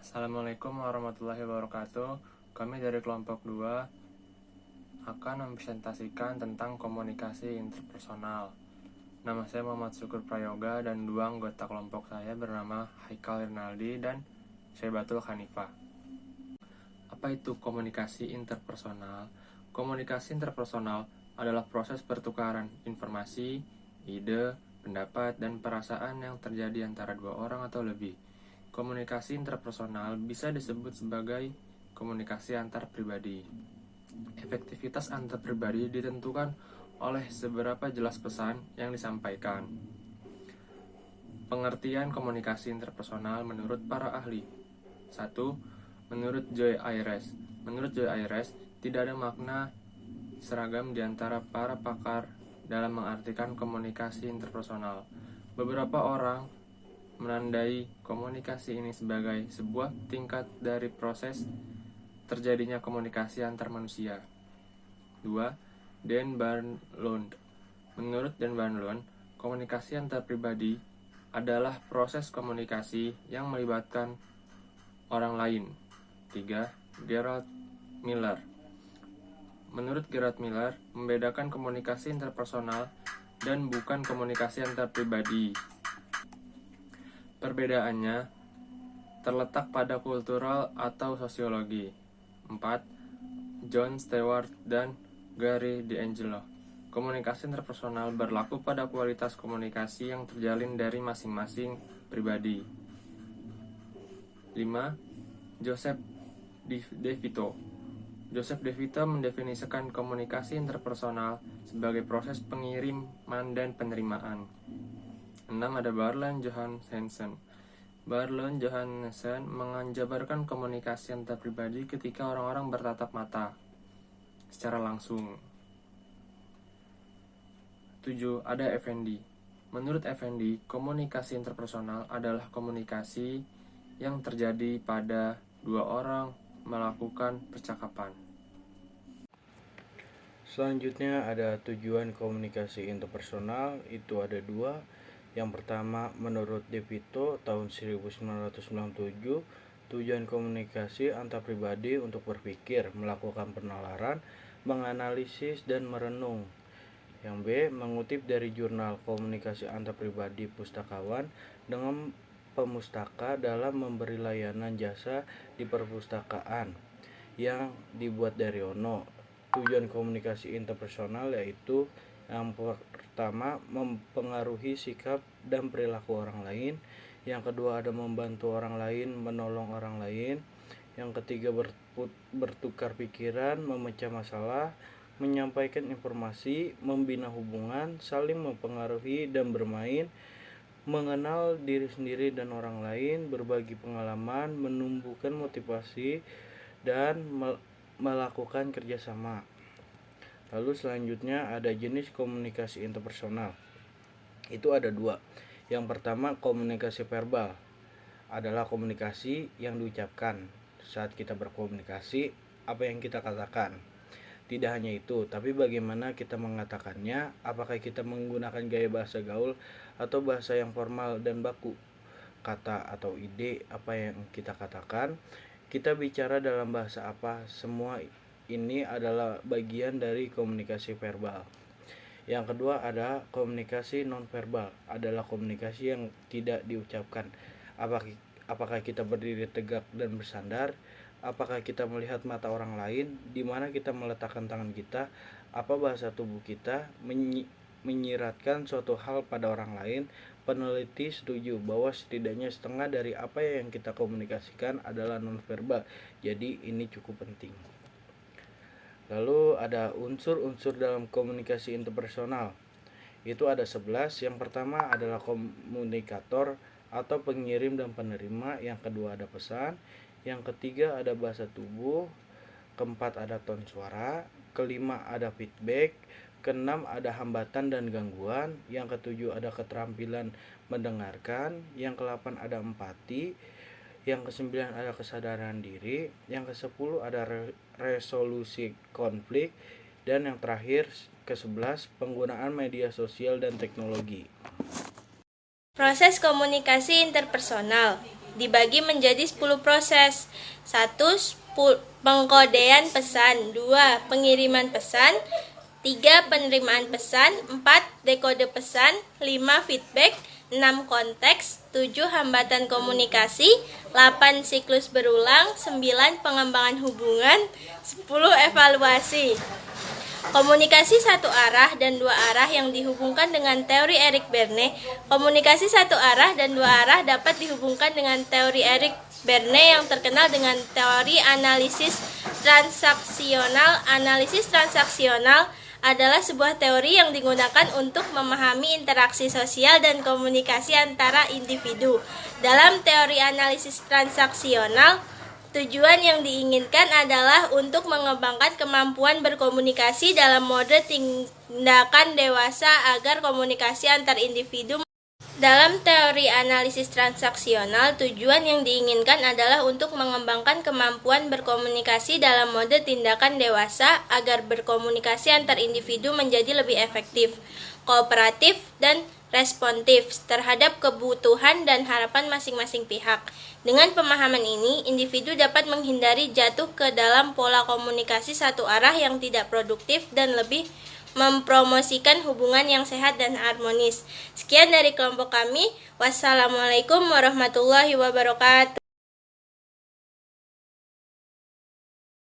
Assalamualaikum warahmatullahi wabarakatuh. Kami dari kelompok 2 akan mempresentasikan tentang komunikasi interpersonal. Nama saya Muhammad Syukur Prayoga dan dua anggota kelompok saya bernama Haikal Rinaldi dan Syaibatul Hanifah. Apa itu komunikasi interpersonal? Komunikasi interpersonal adalah proses pertukaran informasi, ide, pendapat, dan perasaan yang terjadi antara dua orang atau lebih. Komunikasi interpersonal bisa disebut sebagai komunikasi antar pribadi. Efektivitas antar pribadi ditentukan oleh seberapa jelas pesan yang disampaikan. Pengertian komunikasi interpersonal menurut para ahli. 1. Menurut Joy Ayres. Menurut Joy Ayres, tidak ada makna seragam di antara para pakar dalam mengartikan komunikasi interpersonal. Beberapa orang menandai komunikasi ini sebagai sebuah tingkat dari proses terjadinya komunikasi antar manusia. 2. Dan Barnlund. Menurut Dan Barnlund, komunikasi antar pribadi adalah proses komunikasi yang melibatkan orang lain. 3. Gerald Miller. Menurut Gerald Miller, membedakan komunikasi interpersonal dan bukan komunikasi antar pribadi. Perbedaannya terletak pada kultural atau sosiologi. 4. John Stewart dan Gary D'Angelo. Komunikasi interpersonal berlaku pada kualitas komunikasi yang terjalin dari masing-masing pribadi. 5. Joseph DeVito. Joseph DeVito mendefinisikan komunikasi interpersonal sebagai proses pengiriman dan penerimaan. 6. Ada Barlan Johansen. Barlan Johansen menjabarkan komunikasi antar pribadi ketika orang-orang bertatap mata secara langsung. 7. Ada Effendi. Menurut Effendi, komunikasi interpersonal adalah komunikasi yang terjadi pada dua orang melakukan percakapan. Selanjutnya ada tujuan komunikasi interpersonal, itu ada dua. Yang pertama, menurut DeVito tahun 1997, tujuan komunikasi antar pribadi untuk berpikir, melakukan penalaran, menganalisis, dan merenung. Yang B, mengutip dari jurnal komunikasi antar pribadi pustakawan dengan pemustaka dalam memberi layanan jasa di perpustakaan yang dibuat dari Ono. Tujuan komunikasi interpersonal yaitu yang pertama, mempengaruhi sikap dan perilaku orang lain. Yang kedua, ada membantu orang lain, menolong orang lain. Yang ketiga, bertukar pikiran, memecah masalah, menyampaikan informasi, membina hubungan, saling mempengaruhi dan bermain, mengenal diri sendiri dan orang lain, berbagi pengalaman, menumbuhkan motivasi, dan melakukan kerjasama. Lalu selanjutnya ada jenis komunikasi interpersonal. Itu ada dua. Yang pertama, komunikasi verbal adalah komunikasi yang diucapkan. Saat kita berkomunikasi, apa yang kita katakan. Tidak hanya itu, tapi bagaimana kita mengatakannya, apakah kita menggunakan gaya bahasa gaul atau bahasa yang formal dan baku. Kata atau ide apa yang kita katakan, kita bicara dalam bahasa apa, semua ini adalah bagian dari komunikasi verbal. Yang kedua ada komunikasi nonverbal, adalah komunikasi yang tidak diucapkan. Apakah kita berdiri tegak dan bersandar, apakah kita melihat mata orang lain, di mana kita meletakkan tangan kita, apa bahasa tubuh kita, menyiratkan suatu hal pada orang lain. Peneliti setuju bahwa setidaknya setengah dari apa yang kita komunikasikan adalah nonverbal. Jadi ini cukup penting. Lalu ada unsur-unsur dalam komunikasi interpersonal. Itu ada 11. Yang pertama adalah komunikator atau pengirim dan penerima. Yang kedua ada pesan. Yang ketiga ada bahasa tubuh. Keempat ada ton suara. Kelima ada feedback. Keenam ada hambatan dan gangguan. Yang ketujuh ada keterampilan mendengarkan. Yang ke-8 ada empati. Yang ke-9 ada kesadaran diri. Yang ke-10 ada resolusi konflik. Dan yang terakhir ke-11 penggunaan media sosial dan teknologi. Proses komunikasi interpersonal. dibagi menjadi 10 proses. 1. Pengkodean pesan. 2. Pengiriman pesan. 3. Penerimaan pesan. 4. Dekode pesan. 5. Feedback. 6. Konteks. 7. Hambatan komunikasi. 8. Siklus berulang. 9. Pengembangan hubungan. 10. Evaluasi. Komunikasi satu arah dan dua arah yang dihubungkan dengan teori Eric Berne. Komunikasi satu arah dan dua arah dapat dihubungkan dengan teori Eric Berne yang terkenal dengan teori analisis transaksional. Analisis transaksional adalah sebuah teori yang digunakan untuk memahami interaksi sosial dan komunikasi antara individu. Dalam teori analisis transaksional, tujuan yang diinginkan adalah untuk mengembangkan kemampuan berkomunikasi dalam mode tindakan dewasa agar komunikasi antar individu. Dalam teori analisis transaksional, tujuan yang diinginkan adalah untuk mengembangkan kemampuan berkomunikasi dalam mode tindakan dewasa agar berkomunikasi antar individu menjadi lebih efektif, kooperatif, dan responsif terhadap kebutuhan dan harapan masing-masing pihak. Dengan pemahaman ini, individu dapat menghindari jatuh ke dalam pola komunikasi satu arah yang tidak produktif dan lebih mempromosikan hubungan yang sehat dan harmonis. Sekian dari kelompok kami. Wassalamualaikum warahmatullahi wabarakatuh.